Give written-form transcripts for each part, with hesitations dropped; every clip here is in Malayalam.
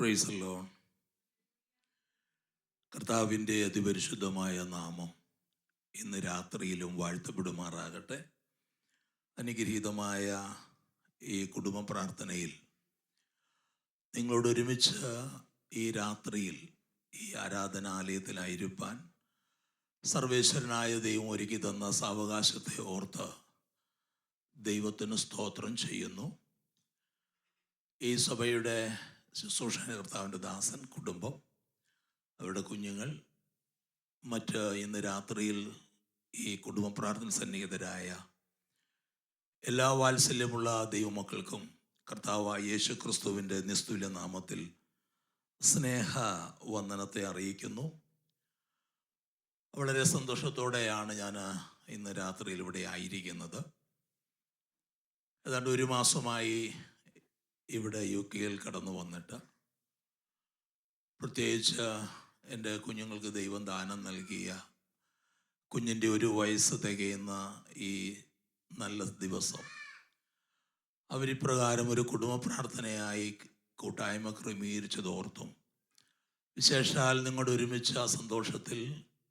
Praise the Lord. കർത്താവിൻ്റെ അതിപരിശുദ്ധമായ നാമം ഇന്ന് രാത്രിയിലും വാഴ്ത്തപ്പെടുമാറാകട്ടെ. അനുഗ്രഹീതമായ ഈ കുടുംബ പ്രാർത്ഥനയിൽ നിങ്ങളോട് ഒരുമിച്ച് ഈ രാത്രിയിൽ ഈ ആരാധനാലയത്തിലായിരിക്കാൻ സർവേശ്വരനായ ദൈവം ഒരുക്കി തന്ന സാവകാശത്തെ ഓർത്ത് ദൈവത്തിന് സ്തോത്രം ചെയ്യുന്നു. ഈ സഭയുടെ ശുശ്രൂഷ കർത്താവിൻ്റെ ദാസൻ, കുടുംബം, അവരുടെ കുഞ്ഞുങ്ങൾ, മറ്റ് ഇന്ന് രാത്രിയിൽ ഈ കുടുംബ പ്രാർത്ഥന സന്നിഹിതരായ എല്ലാ വാത്സല്യമുള്ള ദൈവമക്കൾക്കും കർത്താവായ യേശു ക്രിസ്തുവിൻ്റെ നിസ്തുല്യ നാമത്തിൽ സ്നേഹ വന്ദനത്തെ അറിയിക്കുന്നു. വളരെ സന്തോഷത്തോടെയാണ് ഞാൻ ഇന്ന് രാത്രിയിൽ ഇവിടെ ആയിരിക്കുന്നത്. ഏതാണ്ട് ഒരു മാസമായി ഇവിടെ UK കടന്നു വന്നിട്ട്, പ്രത്യേകിച്ച് എൻ്റെ കുഞ്ഞുങ്ങൾക്ക് ദൈവം ദാനം നൽകിയ കുഞ്ഞിൻ്റെ 1 വയസ്സ് തികയുന്ന ഈ നല്ല ദിവസം അവരിപ്രകാരം ഒരു കുടുംബ പ്രാർത്ഥനയായി കൂട്ടായ്മ ക്രമീകരിച്ചതോർത്തും, വിശേഷാൽ നിങ്ങളുടെ ഒരുമിച്ച് ആ സന്തോഷത്തിൽ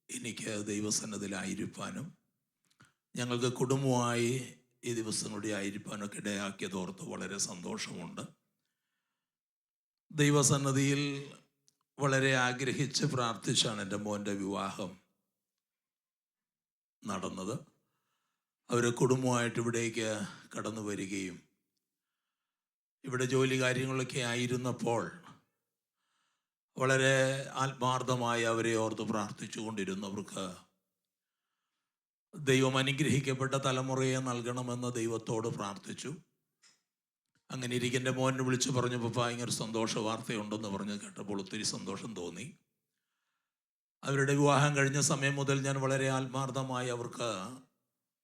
എനിക്ക് ദൈവസന്നദ്ധിയിലായിരിക്കാനും ഞങ്ങൾക്ക് കുടുംബമായി ഈ ദിവസങ്ങളുടെ ആയിരിക്കാനൊക്കെ ഇടയാക്കിയതോർത്ത് വളരെ സന്തോഷമുണ്ട്. ദൈവസന്നദ്ധിയിൽ വളരെ ആഗ്രഹിച്ച് പ്രാർത്ഥിച്ചാണ് എൻ്റെ മോൻ്റെ വിവാഹം നടന്നത്. അവർ കുടുംബമായിട്ട് ഇവിടേക്ക് കടന്നു വരികയും ഇവിടെ ജോലി കാര്യങ്ങളൊക്കെ ആയിരുന്നപ്പോൾ വളരെ ആത്മാർത്ഥമായി അവരെ ഓർത്ത് പ്രാർത്ഥിച്ചു കൊണ്ടിരുന്നവർക്ക് ദൈവം അനുഗ്രഹിക്കപ്പെട്ട തലമുറയെ നൽകണമെന്ന് ദൈവത്തോട് പ്രാർത്ഥിച്ചു. അങ്ങനെ ഇരിക്കുന്ന മോനെ വിളിച്ച് പറഞ്ഞു, പപ്പാ ഇങ്ങനൊരു സന്തോഷ വാർത്തയുണ്ടെന്ന് പറഞ്ഞ് കേട്ടപ്പോൾ ഒത്തിരി സന്തോഷം തോന്നി. അവരുടെ വിവാഹം കഴിഞ്ഞ സമയം മുതൽ ഞാൻ വളരെ ആത്മാർത്ഥമായി അവർക്ക്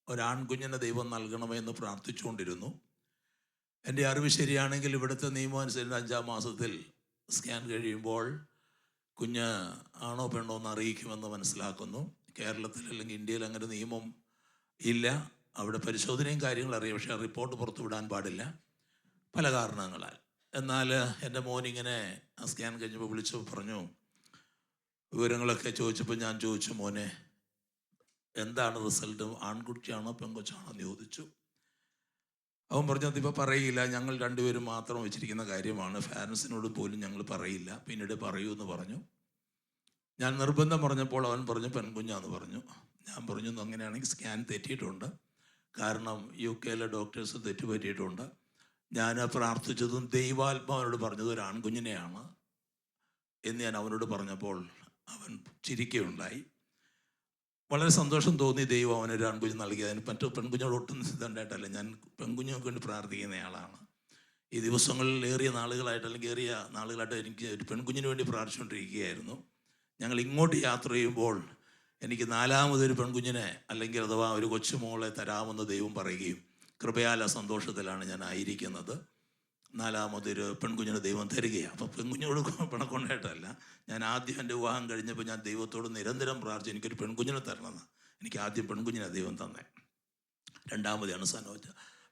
ഒരാൺകുഞ്ഞിനെ ദൈവം നൽകണമെന്ന് പ്രാർത്ഥിച്ചുകൊണ്ടിരുന്നു. എൻ്റെ അറിവ് ശരിയാണെങ്കിൽ ഇവിടുത്തെ നിയമം അനുസരിച്ച് 5-ാം മാസത്തിൽ സ്കാൻ കഴിയുമ്പോൾ കുഞ്ഞ് ആണോ പെണ്ണോ എന്ന് അറിയിക്കുമെന്ന് മനസ്സിലാക്കുന്നു. കേരളത്തിൽ അല്ലെങ്കിൽ ഇന്ത്യയിൽ അങ്ങനെ നിയമം ഇല്ല. അവിടെ പരിശോധനയും കാര്യങ്ങളും അറിയാം, പക്ഷേ റിപ്പോർട്ട് പുറത്തു വിടാൻ പാടില്ല പല കാരണങ്ങളാൽ. എന്നാൽ എൻ്റെ മോനിങ്ങനെ ആ സ്കാൻ കഴിഞ്ഞപ്പോൾ വിളിച്ചു പറഞ്ഞു, വിവരങ്ങളൊക്കെ ചോദിച്ചപ്പോൾ ഞാൻ ചോദിച്ചു, മോനെ എന്താണ് റിസൾട്ട്, ആൺകുട്ടിയാണോ പെൺകൊച്ചാണോ എന്ന് ചോദിച്ചു. അവൻ പറഞ്ഞു, അതിപ്പോൾ പറയില്ല, ഞങ്ങൾ രണ്ടുപേരും മാത്രം വെച്ചിരിക്കുന്ന കാര്യമാണ്, പാരൻസിനോട് പോലും ഞങ്ങൾ പറയില്ല, പിന്നീട് പറയൂ എന്ന് പറഞ്ഞു. ഞാൻ നിർബന്ധം പറഞ്ഞപ്പോൾ അവൻ പറഞ്ഞു പെൺകുഞ്ഞാന്ന് പറഞ്ഞു. ഞാൻ പറഞ്ഞു, അങ്ങനെയാണെങ്കിൽ സ്കാൻ തെറ്റിയിട്ടുണ്ട്, കാരണം UK ഡോക്ടേഴ്സ് തെറ്റുപറ്റിയിട്ടുണ്ട്. ഞാൻ പ്രാർത്ഥിച്ചതും ദൈവാത്മാവിനോട് പറഞ്ഞതും ഒരു ആൺകുഞ്ഞിനെയാണ് എന്ന് ഞാൻ അവനോട് പറഞ്ഞപ്പോൾ അവൻ ചിരിക്കുകയുണ്ടായി. വളരെ സന്തോഷം തോന്നി. ദൈവം അവനൊരു ആൺകുഞ്ഞ് നൽകി. അതിന് മറ്റു പെൺകുഞ്ഞോട് ഒട്ടും ഇതുണ്ടായിട്ടല്ല, ഞാൻ പെൺകുഞ്ഞുങ്ങൾക്ക് വേണ്ടി പ്രാർത്ഥിക്കുന്നയാളാണ്. ഈ ദിവസങ്ങളിൽ ഏറിയ നാളുകളായിട്ട് എനിക്ക് ഒരു പെൺകുഞ്ഞിന് വേണ്ടി പ്രാർത്ഥിച്ചുകൊണ്ടിരിക്കുകയായിരുന്നു. ഞങ്ങൾ ഇങ്ങോട്ട് യാത്ര ചെയ്യുമ്പോൾ എനിക്ക് 4ാമതൊരു പെൺകുഞ്ഞിനെ അല്ലെങ്കിൽ അഥവാ ഒരു കൊച്ചുമോളെ തരാമെന്ന് ദൈവം പറയുകയും, കൃപയാല സന്തോഷത്തിലാണ് ഞാൻ ആയിരിക്കുന്നത്. 4ാമതൊരു പെൺകുഞ്ഞിനെ ദൈവം തരികയാണ്. അപ്പോൾ പെൺകുഞ്ഞോട് പിണക്കൊണ്ടായിട്ടല്ല, ഞാൻ ആദ്യം എൻ്റെ വിവാഹം കഴിഞ്ഞപ്പോൾ ഞാൻ ദൈവത്തോട് നിരന്തരം പ്രാർത്ഥിച്ചു, എനിക്കൊരു പെൺകുഞ്ഞിനെ തരണമെന്ന്. എനിക്ക് ആദ്യം പെൺകുഞ്ഞിനെ ദൈവം തന്നെ, 2ാമതാണ് സനോജ.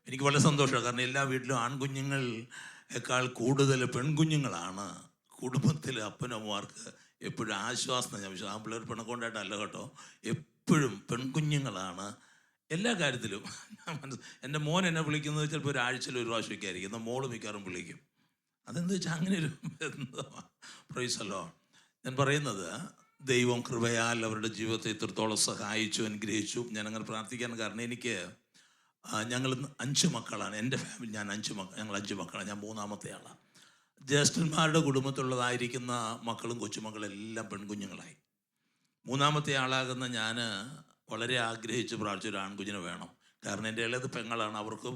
എനിക്ക് വളരെ സന്തോഷമാണ്, കാരണം എല്ലാ വീട്ടിലും ആൺകുഞ്ഞുങ്ങളെക്കാൾ കൂടുതൽ പെൺകുഞ്ഞുങ്ങളാണ് കുടുംബത്തിൽ അപ്പനമ്മമാർക്ക് എപ്പോഴും ആശ്വാസം. ഞാൻ വിശ്വാസം ആൺപിള്ളേർ പിണക്കൊണ്ടായിട്ടല്ല കേട്ടോ, എപ്പോഴും പെൺകുഞ്ഞുങ്ങളാണ് എല്ലാ കാര്യത്തിലും. എൻ്റെ മോൻ എന്നെ വിളിക്കുന്നത് ചിലപ്പോൾ ഒരാഴ്ചയിൽ 1 പ്രാവശ്യമൊക്കെ ആയിരിക്കും, എന്നാൽ മോള് മിക്കവാറും വിളിക്കും. അതെന്താ വെച്ചാൽ അങ്ങനെ ഒരു ബന്ധമാണ്. Praise the Lord. ഞാൻ പറയുന്നത്, ദൈവം കൃപയാൽ അവരുടെ ജീവിതത്തെ ഇത്രത്തോളം സഹായിച്ചു, അനുഗ്രഹിച്ചു. ഞാനങ്ങനെ പ്രാർത്ഥിക്കാൻ കാരണം, എനിക്ക് ഞങ്ങൾ 5 മക്കളാണ് എൻ്റെ ഫാമിലി. ഞങ്ങൾ 5 മക്കളാണ്. ഞാൻ 3ാമത്തെ ആളാണ്. ജ്യേഷ്ഠന്മാരുടെ കുടുംബത്തിലുള്ളതായിരിക്കുന്ന മക്കളും കൊച്ചുമക്കളെല്ലാം പെൺകുഞ്ഞുങ്ങളായി. 3ാമത്തെ ആളാകുന്ന ഞാൻ വളരെ ആഗ്രഹിച്ച് പ്രാർത്ഥിച്ച ഒരു ആൺകുഞ്ഞിനെ വേണം. കാരണം എൻ്റെ ഇളയത് പെങ്ങളാണ്, അവർക്കും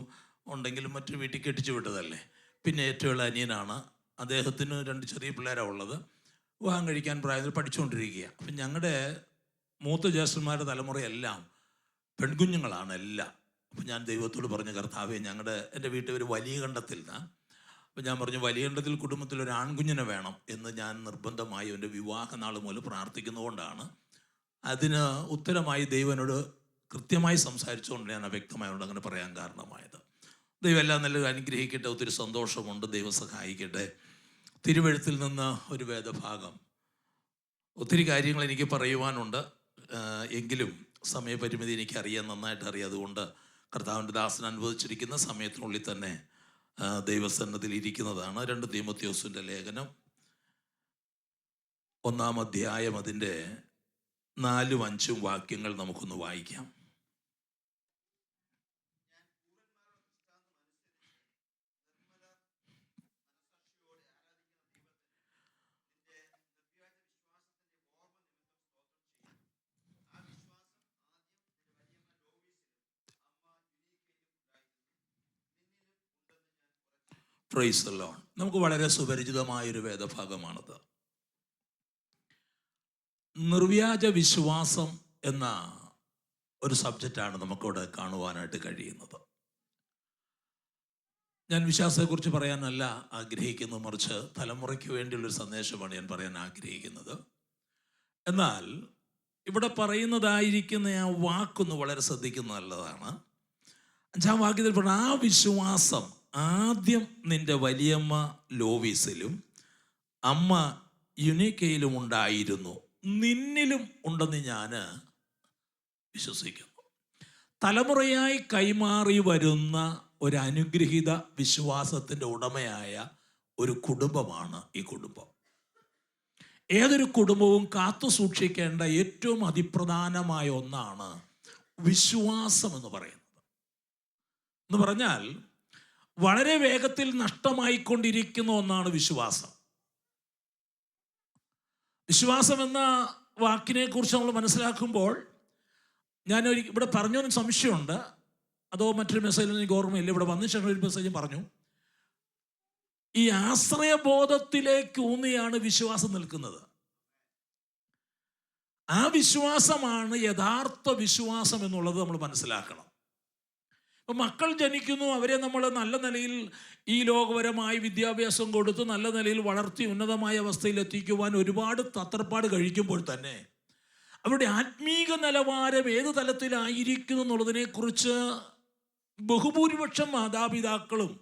ഉണ്ടെങ്കിലും മറ്റൊരു വീട്ടിൽ കെട്ടിച്ചു വിട്ടതല്ലേ. പിന്നെ ഏറ്റവും ഇളയ അനിയനാണ്, അദ്ദേഹത്തിന് 2 ചെറിയ പിള്ളേരാണ് ഉള്ളത്. വിവാഹം കഴിക്കാൻ പ്രായത്തിൽ പഠിച്ചുകൊണ്ടിരിക്കുക. അപ്പം ഞങ്ങളുടെ മൂത്ത ജ്യേഷ്ഠന്മാരുടെ തലമുറയെല്ലാം പെൺകുഞ്ഞുങ്ങളാണ് എല്ലാം. അപ്പം ഞാൻ ദൈവത്തോട് പറഞ്ഞു, കർത്താവേ, എൻ്റെ വീട്ടിൽ ഒരു വലിയ കണ്ടത്തിൽ നിന്നാണ്. അപ്പം ഞാൻ പറഞ്ഞു, വലിയ കണ്ടത്തിൽ കുടുംബത്തിൽ ഒരു ആൺകുഞ്ഞിനെ വേണം എന്ന് ഞാൻ നിർബന്ധമായി എൻ്റെ വിവാഹ നാൾ മുതൽ പ്രാർത്ഥിക്കുന്നതുകൊണ്ടാണ്. അതിന് ഉത്തരമായി ദൈവനോട് കൃത്യമായി സംസാരിച്ചുകൊണ്ട് ഞാൻ വ്യക്തമായോണ്ട് അങ്ങനെ പറയാൻ കാരണമായത്. ദൈവം എല്ലാം നല്ല അനുഗ്രഹിക്കട്ടെ. ഒത്തിരി സന്തോഷമുണ്ട്. ദൈവം സഹായിക്കട്ടെ. തിരുവെഴുത്തിൽ നിന്ന് ഒരു വേദഭാഗം. ഒത്തിരി കാര്യങ്ങൾ എനിക്ക് പറയുവാനുണ്ട്, എങ്കിലും സമയപരിമിതി എനിക്കറിയാൻ നന്നായിട്ട് അറിയാം. അതുകൊണ്ട് കർത്താവിൻ്റെ ദാസൻ അനുവദിച്ചിരിക്കുന്ന സമയത്തിനുള്ളിൽ തന്നെ ദൈവസന്നദ്ധിയിൽ ഇരിക്കുന്നതാണ്. 2 തീമോഥെയോസിൻ്റെ ലേഖനം 1-ാം അധ്യായം അതിൻ്റെ 4-ഉം 5-ഉം വാക്യങ്ങൾ നമുക്കൊന്ന് വായിക്കാം. Praise the Lord. നമുക്ക് വളരെ സുപരിചിതമായൊരു വേദഭാഗമാണത്. നിർവ്യാജ വിശ്വാസം എന്ന ഒരു സബ്ജക്റ്റാണ് നമുക്കിവിടെ കാണുവാനായിട്ട് കഴിയുന്നത്. ഞാൻ വിശ്വാസത്തെക്കുറിച്ച് പറയാനല്ല ആഗ്രഹിക്കുന്നത്, മറിച്ച് തലമുറയ്ക്ക് വേണ്ടിയുള്ളൊരു സന്ദേശമാണ് ഞാൻ പറയാൻ ആഗ്രഹിക്കുന്നത്. എന്നാൽ ഇവിടെ പറയുന്നതായിരിക്കുന്ന ആ വാക്കൊന്ന് വളരെ ശ്രദ്ധിക്കുന്നത് നല്ലതാണ്. 5-ാം വാക്യത്തിൽ പറഞ്ഞ ആ വിശ്വാസം ആദ്യം നിന്റെ വലിയമ്മ ലോവീസിലും അമ്മ യുനീക്കയിലും ഉണ്ടായിരുന്നു, നിന്നിലും ഉണ്ടെന്ന് ഞാൻ വിശ്വസിക്കുന്നു. തലമുറയായി കൈമാറി വരുന്ന ഒരു അനുഗ്രഹീത വിശ്വാസത്തിൻ്റെ ഉടമയായ ഒരു കുടുംബമാണ് ഈ കുടുംബം. ഏതൊരു കുടുംബവും കാത്തു സൂക്ഷിക്കേണ്ട ഏറ്റവും അതിപ്രധാനമായ ഒന്നാണ് വിശ്വാസം എന്ന് പറയുന്നത്. എന്ന് പറഞ്ഞാൽ വളരെ വേഗത്തിൽ നഷ്ടമായിക്കൊണ്ടിരിക്കുന്ന ഒന്നാണ് വിശ്വാസം. വിശ്വാസം എന്ന വാക്കിനെ കുറിച്ച് നമ്മൾ മനസ്സിലാക്കുമ്പോൾ ഞാൻ ഇവിടെ പറഞ്ഞൊരു സംശയമുണ്ട്, അതോ മറ്റൊരു മെസ്സേജിൽ എനിക്ക് ഓർമ്മയില്ല. ഇവിടെ വന്ന ശേഷം ഒരു മെസ്സേജ് പറഞ്ഞു, ഈ ആശ്രയബോധത്തിലേക്ക് ഊന്നിയാണ് വിശ്വാസം നിൽക്കുന്നത്. ആ വിശ്വാസമാണ് യഥാർത്ഥ വിശ്വാസം എന്നുള്ളത് നമ്മൾ മനസ്സിലാക്കണം. ഇപ്പം മക്കൾ ജനിക്കുന്നു, അവരെ നമ്മൾ നല്ല നിലയിൽ ഈ ലോകപരമായി വിദ്യാഭ്യാസം കൊടുത്ത് നല്ല നിലയിൽ വളർത്തി ഉന്നതമായ അവസ്ഥയിൽ എത്തിക്കുവാൻ ഒരുപാട് തത്രപ്പാട് കഴിക്കുമ്പോൾ തന്നെ അവരുടെ ആത്മീക നിലവാരം ഏത് തലത്തിലായിരിക്കുന്നു എന്നുള്ളതിനെക്കുറിച്ച് ബഹുഭൂരിപക്ഷം മാതാപിതാക്കളും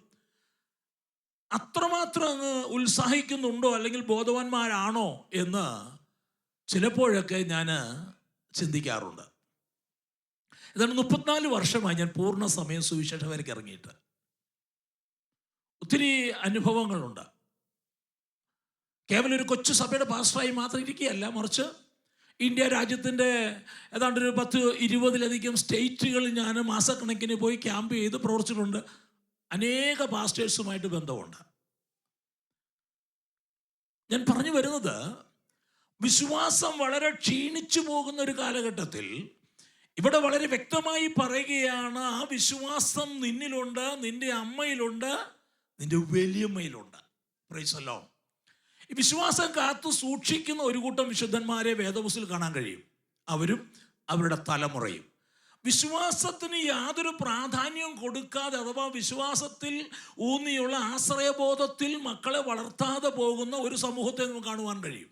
അത്രമാത്രം അങ്ങ് ഉത്സാഹിക്കുന്നുണ്ടോ അല്ലെങ്കിൽ ബോധവാന്മാരാണോ എന്ന് ചിലപ്പോഴൊക്കെ ഞാൻ ചിന്തിക്കാറുണ്ട്. ഏതാണ്ട് 34 വർഷമായി ഞാൻ പൂർണ്ണ സമയം സുവിശേഷകർക്ക് ഇറങ്ങിയിട്ട്. ഒത്തിരി അനുഭവങ്ങളുണ്ട്. കേവലം ഒരു കൊച്ചു സഭയുടെ പാസ്റ്ററായി മാത്രം ഇരിക്കുകയല്ല, മറിച്ച് ഇന്ത്യ രാജ്യത്തിൻ്റെ ഏതാണ്ട് ഒരു 10-20ലധികം സ്റ്റേറ്റുകളിൽ ഞാൻ മാസക്കണക്കിന് പോയി ക്യാമ്പ് ചെയ്ത് പ്രവർത്തിച്ചിട്ടുണ്ട്. അനേക പാസ്റ്റേഴ്സുമായിട്ട് ബന്ധമുണ്ട്. ഞാൻ പറഞ്ഞു വരുന്നത്, വിശ്വാസം വളരെ ക്ഷീണിച്ചു പോകുന്ന ഒരു കാലഘട്ടത്തിൽ ഇവിടെ വളരെ വ്യക്തമായി പറയുകയാണ്, ആ വിശ്വാസം നിന്നിലുണ്ട്, നിന്റെ അമ്മയിലുണ്ട്, നിന്റെ വലിയമ്മയിലുണ്ട്. Praise the Lord. ഈ വിശ്വാസം കാത്തു സൂക്ഷിക്കുന്ന ഒരു കൂട്ടം വിശുദ്ധന്മാരെ വേദപുസ്തകത്തിൽ കാണാൻ കഴിയും. അവരും അവരുടെ തലമുറയും വിശ്വാസത്തിന് യാതൊരു പ്രാധാന്യവും കൊടുക്കാതെ, അഥവാ വിശ്വാസത്തിൽ ഊന്നിയുള്ള ആശ്രയബോധത്തിൽ മക്കളെ വളർത്താതെ പോകുന്ന ഒരു സമൂഹത്തെ നമുക്ക് കാണുവാൻ കഴിയും.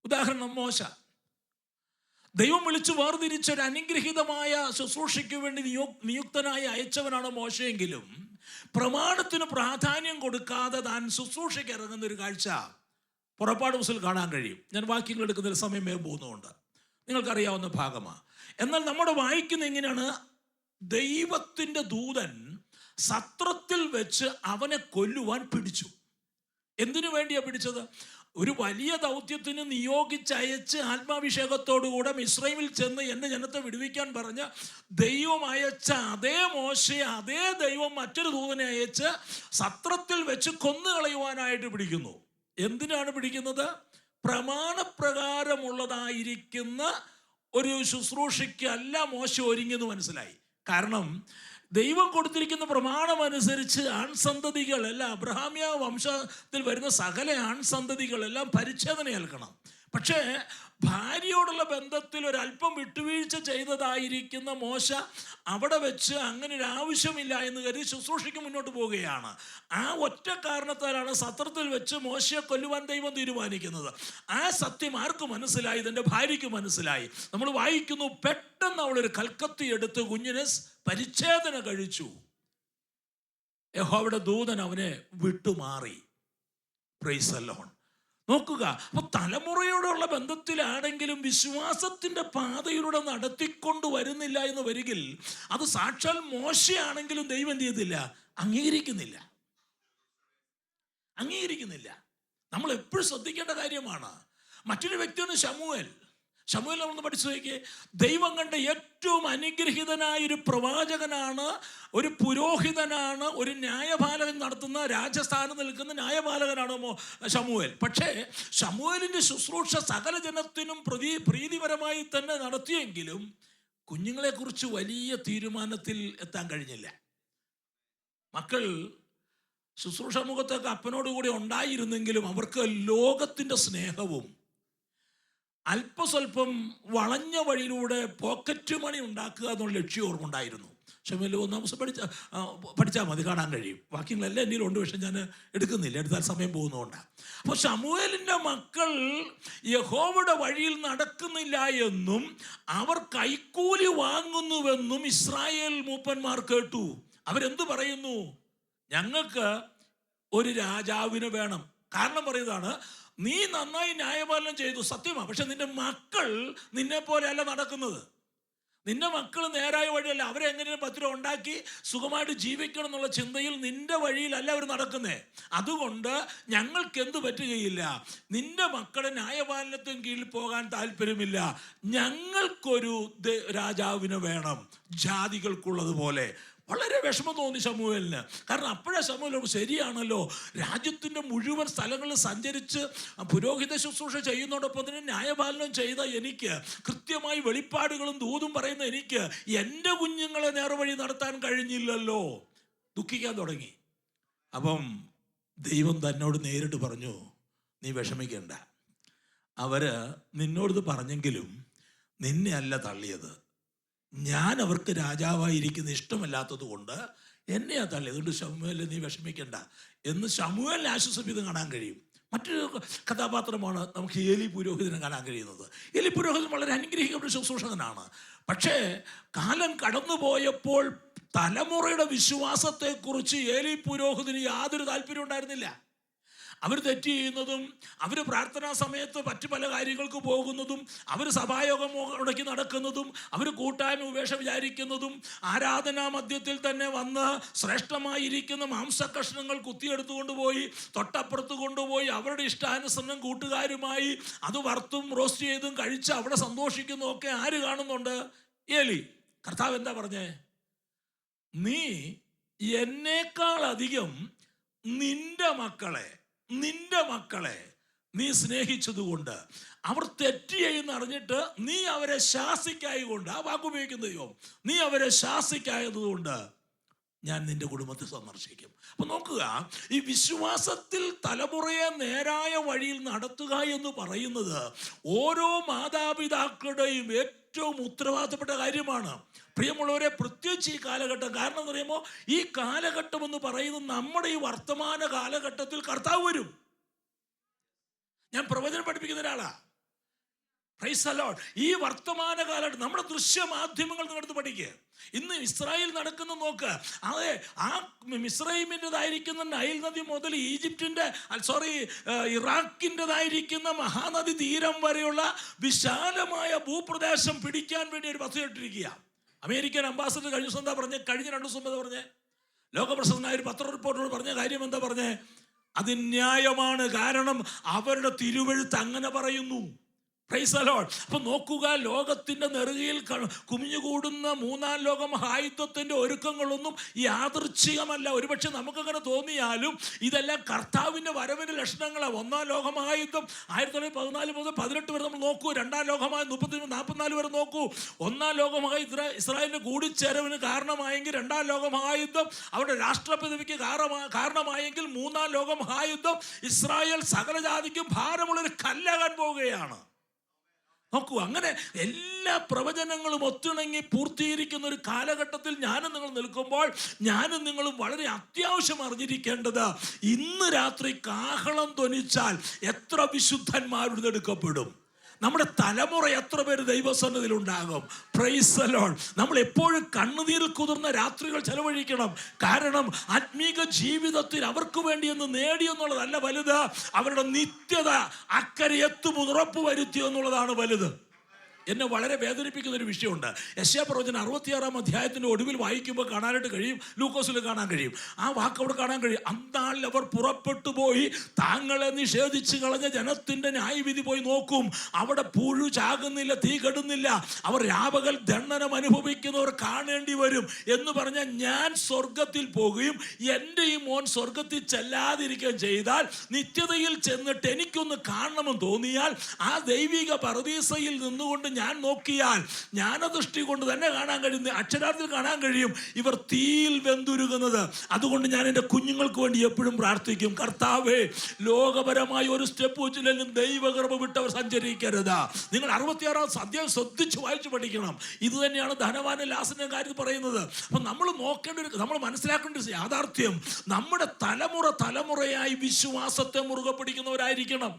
ഉദാഹരണം മോശ. ദൈവം വിളിച്ചു വേർതിരിച്ച ഒരു അനുഗ്രഹീതമായ ശുശ്രൂഷയ്ക്ക് വേണ്ടി നിയുക്തനായി അയച്ചവനാണ് മോശയെങ്കിലും പ്രമാണത്തിന് പ്രാധാന്യം കൊടുക്കാതെ താൻ ശുശ്രൂഷയ്ക്ക് ഇറങ്ങുന്ന ഒരു കാഴ്ച പുറപ്പാട് പുസ്തകത്തിൽ കാണാൻ കഴിയും. ഞാൻ വാക്യങ്ങൾ എടുക്കുന്നതിൽ സമയം വേഗം പോകുന്നതുകൊണ്ട് നിങ്ങൾക്കറിയാവുന്ന ഭാഗമാണ്. എന്നാൽ നമ്മുടെ വായിക്കുന്ന എങ്ങനെയാണ്, ദൈവത്തിൻ്റെ ദൂതൻ സത്രത്തിൽ വെച്ച് അവനെ കൊല്ലുവാൻ പിടിച്ചു. എന്തിനു വേണ്ടിയാണ് പിടിച്ചത്? ഒരു വലിയ ദൗത്യത്തിന് നിയോഗിച്ചയച്ച് ആത്മാഭിഷേകത്തോടുകൂടെ മിസ്രൈമിൽ ചെന്ന് എൻ്റെ ജനത്തെ വിടുവിക്കാൻ പറഞ്ഞ ദൈവം അയച്ച അതേ മോശയെ അതേ ദൈവം മറ്റൊരു ദൂതനെ അയച്ച് സത്രത്തിൽ വെച്ച് കൊന്നുകളയുവാനായിട്ട് പിടിക്കുന്നു. എന്തിനാണ് പിടിക്കുന്നത്? പ്രമാണപ്രകാരമുള്ളതായിരിക്കുന്ന ഒരു ശുശ്രൂഷയ്ക്ക് അല്ല മോശ ഒരുങ്ങിയെന്ന് മനസ്സിലായി. കാരണം ദൈവം കൊടുത്തിരിക്കുന്ന പ്രമാണമനുസരിച്ച് ആൺസന്തതികളെല്ലാം, അബ്രഹാമ്യ വംശത്തിൽ വരുന്ന സകല ആൺസന്തതികളെല്ലാം പരിച്ഛേദന ഏൽക്കണം. പക്ഷേ ഭാര്യയോടുള്ള ബന്ധത്തിൽ ഒരല്പം വിട്ടുവീഴ്ച ചെയ്തതായിരിക്കുന്ന മോശ അവിടെ വെച്ച് അങ്ങനെ ഒരു ആവശ്യമില്ല എന്ന് കരുതി ശുശ്രൂഷയ്ക്ക് മുന്നോട്ട് പോവുകയാണ്. ആ ഒറ്റ കാരണത്താലാണ് സത്രത്തിൽ വെച്ച് മോശയെ കൊല്ലുവാൻ ദൈവം തീരുമാനിക്കുന്നത്. ആ സത്യം ആർക്ക് മനസ്സിലായി? ഇതെൻ്റെ ഭാര്യയ്ക്ക് മനസ്സിലായി. നമ്മൾ വായിക്കുന്നു, പെട്ടെന്ന് അവളൊരു കൽക്കത്തി എടുത്ത് കുഞ്ഞിനെ പരിച്ഛേദന കഴിച്ചു. യഹോവയുടെ ദൂതൻ അവനെ വിട്ടുമാറി. Praise the Lord. നോക്കുക, അപ്പൊ തലമുറയോടുള്ള ബന്ധത്തിലാണെങ്കിലും വിശ്വാസത്തിന്റെ പാതയിലൂടെ നടത്തിക്കൊണ്ട് വരുന്നില്ല എന്ന് വരികിൽ അത് സാക്ഷാൽ മോശയാണെങ്കിലും ദൈവം എന്ത് ചെയ്തില്ല? അംഗീകരിക്കുന്നില്ല. നമ്മൾ എപ്പോഴും ശ്രദ്ധിക്കേണ്ട കാര്യമാണ്. മറ്റൊരു വ്യക്തിയാണ് ശമൂവേൽ. നമ്മളൊന്ന് പഠിച്ചു നോക്കിയേ. ദൈവം കണ്ട ഏറ്റവും അനുഗ്രഹീതനായ ഒരു പ്രവാചകനാണ്, ഒരു പുരോഹിതനാണ്, ഒരു ന്യായപാലകൻ നടത്തുന്ന രാജസ്ഥാനം നിൽക്കുന്ന ന്യായപാലകനാണ് ശമൂവേൽ. പക്ഷേ ശമൂവേലിൻ്റെ ശുശ്രൂഷ സകല ജനത്തിനും പ്രീതിപരമായി തന്നെ നടത്തിയെങ്കിലും കുഞ്ഞുങ്ങളെക്കുറിച്ച് വലിയ തീരുമാനത്തിൽ എത്താൻ കഴിഞ്ഞില്ല. മക്കൾ ശുശ്രൂഷ മുഖത്തൊക്കെ അപ്പനോടുകൂടി ഉണ്ടായിരുന്നെങ്കിലും അവർക്ക് ലോകത്തിൻ്റെ സ്നേഹവും അല്പസ്വല്പം വളഞ്ഞ വഴിയിലൂടെ പോക്കറ്റ് മണി ഉണ്ടാക്കുക എന്നുള്ള ലക്ഷ്യം ഓർമ്മയുണ്ടായിരുന്നു. ക്ഷമയിൽ 1 ദിവസം പഠിച്ചാൽ മതി, കാണാൻ കഴിയും. വാക്യങ്ങളെല്ലാം എൻ്റെ ഉണ്ട്, പക്ഷെ ഞാൻ എടുക്കുന്നില്ല, എടുത്താൽ സമയം പോകുന്നതുകൊണ്ടാണ്. അപ്പോൾ ശമൂവേലിൻ്റെ മക്കൾ യഹോവയുടെ വഴിയിൽ നടക്കുന്നില്ല എന്നും അവർ കൈക്കൂലി വാങ്ങുന്നുവെന്നും ഇസ്രായേൽ മൂപ്പന്മാർ കേട്ടു. അവരെന്ത് പറയുന്നു? ഞങ്ങൾക്ക് ഒരു രാജാവിനെ വേണം. കാരണം പറയുന്നതാണ്, നീ നന്നായി ന്യായപാലനം ചെയ്തു, സത്യമാണ്, പക്ഷെ നിന്റെ മക്കൾ നിന്നെ പോലെയല്ല നടക്കുന്നത്. നിന്റെ മക്കൾ നേരായ വഴിയല്ല. അവരെങ്ങനെയും 10 രൂപ ഉണ്ടാക്കി സുഖമായിട്ട് ജീവിക്കണം എന്നുള്ള ചിന്തയിൽ നിന്റെ വഴിയിലല്ല അവർ നടക്കുന്നേ. അതുകൊണ്ട് ഞങ്ങൾക്ക് എന്ത് പറ്റുകയില്ല, നിന്റെ മക്കളെ ന്യായപാലനത്തിന് കീഴിൽ പോകാൻ താല്പര്യമില്ല. ഞങ്ങൾക്കൊരു രാജാവിനെ വേണം, ജാതികൾക്കുള്ളതുപോലെ. വളരെ വിഷമം തോന്നി ശമൂവേലിന്. കാരണം അപ്പോഴേ ശമൂവേൽ ശരിയാണല്ലോ, രാജ്യത്തിൻ്റെ മുഴുവൻ സ്ഥലങ്ങളിൽ സഞ്ചരിച്ച് പുരോഹിത ശുശ്രൂഷ ചെയ്യുന്നതോടൊപ്പം തന്നെ ന്യായപാലനം ചെയ്ത എനിക്ക്, കൃത്യമായി വെളിപ്പാടുകളും ദൂതും പറയുന്ന എനിക്ക് എൻ്റെ കുഞ്ഞുങ്ങളെ നേർവഴി നടത്താൻ കഴിഞ്ഞില്ലല്ലോ. ദുഃഖിക്കാൻ തുടങ്ങി. അപ്പം ദൈവം തന്നോട് നേരിട്ട് പറഞ്ഞു, നീ വിഷമിക്കേണ്ട. അവര് നിന്നോടത് പറഞ്ഞെങ്കിലും നിന്നെ അല്ല തള്ളിയത്, ഞാൻ അവർക്ക് രാജാവായിരിക്കുന്ന ഇഷ്ടമല്ലാത്തത് കൊണ്ട് എന്നെയാ തള്ളിയത്. അതുകൊണ്ട് ശമൂവേൽ നീ വിഷമിക്കണ്ട എന്ന് ശമൂവേലിനെ ആശ്വസിപ്പിത് കാണാൻ കഴിയും. മറ്റൊരു കഥാപാത്രമാണ് നമുക്ക് ഏലി പുരോഹിതനെ കാണാൻ കഴിയുന്നത്. ഏലി പുരോഹിതൻ വളരെ അനുഗ്രഹിക്കപ്പെട്ട ശുശ്രൂഷകനാണ്. പക്ഷേ കാലം കടന്നുപോയപ്പോൾ തലമുറയുടെ വിശ്വാസത്തെക്കുറിച്ച് ഏലി പുരോഹിതന് യാതൊരു താല്പര്യം ഉണ്ടായിരുന്നില്ല. അവർ തെറ്റ് ചെയ്യുന്നതും അവർ പ്രാർത്ഥനാ സമയത്ത് മറ്റു പല കാര്യങ്ങൾക്ക് പോകുന്നതും അവർ സഭായോഗം മുടക്കി നടക്കുന്നതും അവർ കൂട്ടായ്മ ഉപേക്ഷ വിചാരിക്കുന്നതും ആരാധനാ മധ്യത്തിൽ തന്നെ വന്ന് ശ്രേഷ്ഠമായിരിക്കുന്ന മാംസകഷ്ണങ്ങൾ കുത്തിയെടുത്തുകൊണ്ട് പോയി തൊട്ടപ്പുറത്ത് കൊണ്ടുപോയി അവരുടെ ഇഷ്ടാനുസരണം കൂട്ടുകാരുമായി അത് വറുത്തും റോസ്റ്റ് ചെയ്തും കഴിച്ച് അവിടെ സന്തോഷിക്കുന്നതൊക്കെ ആര് കാണുന്നുണ്ട്? ഏലി. കർത്താവ് എന്താ പറഞ്ഞേ? നീ എന്നേക്കാളധികം നിന്റെ മക്കളെ നീ സ്നേഹിച്ചതുകൊണ്ട്, അവർ തെറ്റ് ചെയ്യുന്ന അറിഞ്ഞിട്ട് നീ അവരെ ശാസിക്കായതുകൊണ്ട്, ആ വാക്കുപയോഗിക്കുന്ന ദൈവം, നീ അവരെ ശാസിക്കായതുകൊണ്ട് ഞാൻ നിന്റെ കുടുംബത്തെ സന്ദർശിക്കും. അപ്പൊ നോക്കുക, ഈ വിശ്വാസത്തിൽ തലമുറയെ നേരായ വഴിയിൽ നടത്തുക എന്ന് പറയുന്നത് ഓരോ മാതാപിതാക്കളുടെയും ഏറ്റവും ഉത്തരവാദിത്തപ്പെട്ട കാര്യമാണ്. പ്രിയമുള്ളവരെ, പ്രത്യേകിച്ച് ഈ കാലഘട്ടം. കാരണം എന്ന് പറയുമ്പോൾ ഈ കാലഘട്ടം എന്ന് പറയുന്നത് നമ്മുടെ ഈ വർത്തമാന കാലഘട്ടത്തിൽ കർത്താവ് വരും. ഞാൻ പ്രവചനം പഠിപ്പിക്കുന്ന ഒരാളാ. Praise the Lord. ഈ വർത്തമാന കാലഘട്ടം നമ്മുടെ ദൃശ്യമാധ്യമങ്ങൾ നിങ്ങളെടുത്ത് പഠിക്കുക. ഇന്ന് ഇസ്രായേൽ നടക്കുന്ന നോക്ക്. അതെ, ആ മിസ്രൈമിൻ്റെതായിരിക്കുന്ന നൈൽ നദി മുതൽ ഇറാഖിൻ്റെതായിരിക്കുന്ന മഹാനദി തീരം വരെയുള്ള വിശാലമായ ഭൂപ്രദേശം പിടിക്കാൻ വേണ്ടി ഒരു പദ്ധതി ഇട്ടിരിക്കുക. അമേരിക്കൻ അംബാസഡർ കഴിഞ്ഞ ദിവസം എന്താ പറഞ്ഞേ? കഴിഞ്ഞ 2 ദിവസം എന്താ പറഞ്ഞേ? ലോകപ്രശസ്തനായ ഒരു പത്ര റിപ്പോർട്ടറോട് പറഞ്ഞ കാര്യം എന്താ പറഞ്ഞേ? അത് ന്യായമാണ്, കാരണം അവരുടെ തിരുവെഴുത്ത് അങ്ങനെ പറയുന്നു. Praise the Lord. അപ്പൊ നോക്കുക, ലോകത്തിന്റെ നെറുകയിൽ കുമിഞ്ഞുകൂടുന്ന 3-ാം ലോക മഹായുദ്ധത്തിന്റെ ഒരുക്കങ്ങളൊന്നും യാദൃച്ഛികമല്ല. ഒരുപക്ഷെ നമുക്കങ്ങനെ തോന്നിയാലും ഇതെല്ലാം കർത്താവിന്റെ വരവിന്റെ ലക്ഷണങ്ങളാണ്. 1-ാം ലോക മഹായുദ്ധം 1914 മുതൽ 18 വരെ നമ്മൾ നോക്കൂ. 2-ാം ലോകമഹായുദ്ധം 44 വരെ നോക്കൂ. 1-ാം ലോകമഹായുദ്ധം ഇസ്രായേലിന്റെ കൂടിച്ചേരവിന് കാരണമായെങ്കിൽ 2-ാം ലോകമഹായുദ്ധം അവരുടെ രാഷ്ട്രപദവിക്ക് കാരണമായെങ്കിൽ 3-ാം ലോകമഹായുദ്ധം ഇസ്രായേൽ സകല ജാതിക്കും ഭാരമുള്ളൊരു കല്ലാകാൻ പോവുകയാണ്. നോക്കൂ, അങ്ങനെ എല്ലാ പ്രവചനങ്ങളും ഒത്തിണങ്ങി പൂർത്തീകരിക്കുന്ന ഒരു കാലഘട്ടത്തിൽ ഞാനും നിങ്ങൾ നിൽക്കുമ്പോൾ ഞാനും നിങ്ങളും വളരെ അത്യാവശ്യം അറിഞ്ഞിരിക്കേണ്ടത്, ഇന്ന് രാത്രി കാഹളം ധ്വനിച്ചാൽ എത്ര വിശുദ്ധന്മാരുടെ എടുക്കപ്പെടും? നമ്മുടെ തലമുറ എത്ര പേര് ദൈവസന്നിധിയിൽ ഉണ്ടാകും? Praise the Lord. നമ്മൾ എപ്പോഴും കണ്ണുനീരിൽ കുതിർന്ന രാത്രികൾ ചെലവഴിക്കണം. കാരണം ആത്മീക ജീവിതത്തിൽ അവർക്ക് വേണ്ടി ഒന്ന് നേടിയെന്നുള്ളതല്ല വലുത്, അവരുടെ നിത്യത അക്കരെ എത്തുമെന്ന് ഉറപ്പ് വരുത്തി എന്നുള്ളതാണ് വലുത്. എന്നെ വളരെ വേദനിപ്പിക്കുന്ന ഒരു വിഷയമുണ്ട്. യെശയ്യാ പ്രവചനം 66-ാം അധ്യായത്തിൻ്റെ ഒടുവിൽ വായിക്കുമ്പോൾ കാണാനായിട്ട് കഴിയും, ലൂക്കോസിൽ കാണാൻ കഴിയും. ആ വാക്ക് അവിടെ കാണാൻ കഴിയും. അന്നാളിൽ അവർ പുറപ്പെട്ടു പോയി താങ്കളെ നിഷേധിച്ച് കളഞ്ഞ ജനത്തിൻ്റെ ന്യായവിധി പോയി നോക്കും. അവിടെ പുഴു ചാകുന്നില്ല, തീ കെടുന്നില്ല, അവർ രാപകൽ ദണ്ഡനം അനുഭവിക്കുന്നവർ കാണേണ്ടി വരും എന്ന് പറഞ്ഞാൽ ഞാൻ സ്വർഗത്തിൽ പോകുകയും എൻ്റെ ഈ മോൻ സ്വർഗത്തിൽ ചെല്ലാതിരിക്കുകയും ചെയ്താൽ, നിത്യതയിൽ ചെന്നിട്ട് എനിക്കൊന്ന് കാണണമെന്ന് തോന്നിയാൽ, ആ ദൈവിക പറുദീസയിൽ നിന്നുകൊണ്ട് ഞാൻ നോക്കിയാൽ ജ്ഞാനദൃഷ്ടി കൊണ്ട് തന്നെ കാണാൻ കഴിയുന്ന, അക്ഷരാർത്ഥത്തിൽ കാണാൻ കഴിയും ഇവർ തീയിൽ വെന്തുരുകുന്നത്. അതുകൊണ്ട് ഞാൻ എൻ്റെ കുഞ്ഞുങ്ങൾക്ക് വേണ്ടി എപ്പോഴും പ്രാർത്ഥിക്കും, കർത്താവേ, ലോകപരമായ ഒരു സ്റ്റെപ്പ് വെച്ചില്ലെങ്കിലും ദൈവകൃപ വിട്ടവർ സഞ്ചരിക്കരുത്. നിങ്ങൾ 66-ാം അധ്യായം ശ്രദ്ധിച്ച് വായിച്ചു പഠിക്കണം. ഇത് തന്നെയാണ് ധനവാന്റെ ലാസന്റെ കാര്യം പറയുന്നത്. അപ്പം നമ്മൾ നമ്മൾ മനസ്സിലാക്കേണ്ട ഒരു യാഥാർത്ഥ്യം, നമ്മുടെ തലമുറയായി വിശ്വാസത്തെ മുറുകെ പിടിക്കുന്നവരായിരിക്കണം.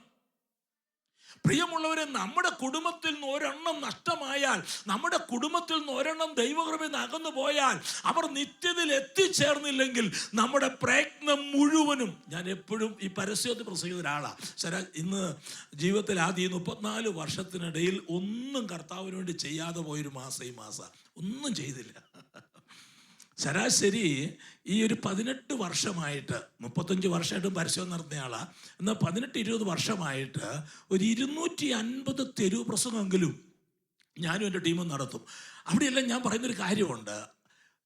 പ്രിയമുള്ളവരെ, നമ്മുടെ കുടുംബത്തിൽ നിന്ന് ഒരെണ്ണം നഷ്ടമായാൽ, നമ്മുടെ കുടുംബത്തിൽ നിന്ന് ഒരെണ്ണം ദൈവകൃപയിൽ നിന്ന് അകന്നു പോയാൽ, അവർ നിത്യതയിൽ എത്തിച്ചേർന്നില്ലെങ്കിൽ നമ്മുടെ പ്രയത്നം മുഴുവനും, ഞാൻ എപ്പോഴും ഈ പരസ്യത്തിൽ പ്രസംഗിക്കുന്ന ഒരാളാണ്. ഇന്ന് ജീവിതത്തിൽ ആദ്യം 34 വർഷത്തിനിടയിൽ ഒന്നും കർത്താവിന് വേണ്ടി ചെയ്യാതെ പോയൊരു മാസം ഈ മാസം ഒന്നും ചെയ്തില്ല. ശരാശരി ഈ ഒരു 18 വർഷമായിട്ട്, 35 വർഷമായിട്ടും പരസ്യം നടത്തുന്ന ആളാണ്. എന്നാൽ 18-20 വർഷമായിട്ട് ഒരു 250 തെരുവ് പ്രസംഗമെങ്കിലും ഞാനും എൻ്റെ ടീമും നടത്തും. അവിടെയെല്ലാം ഞാൻ പറയുന്നൊരു കാര്യമുണ്ട്.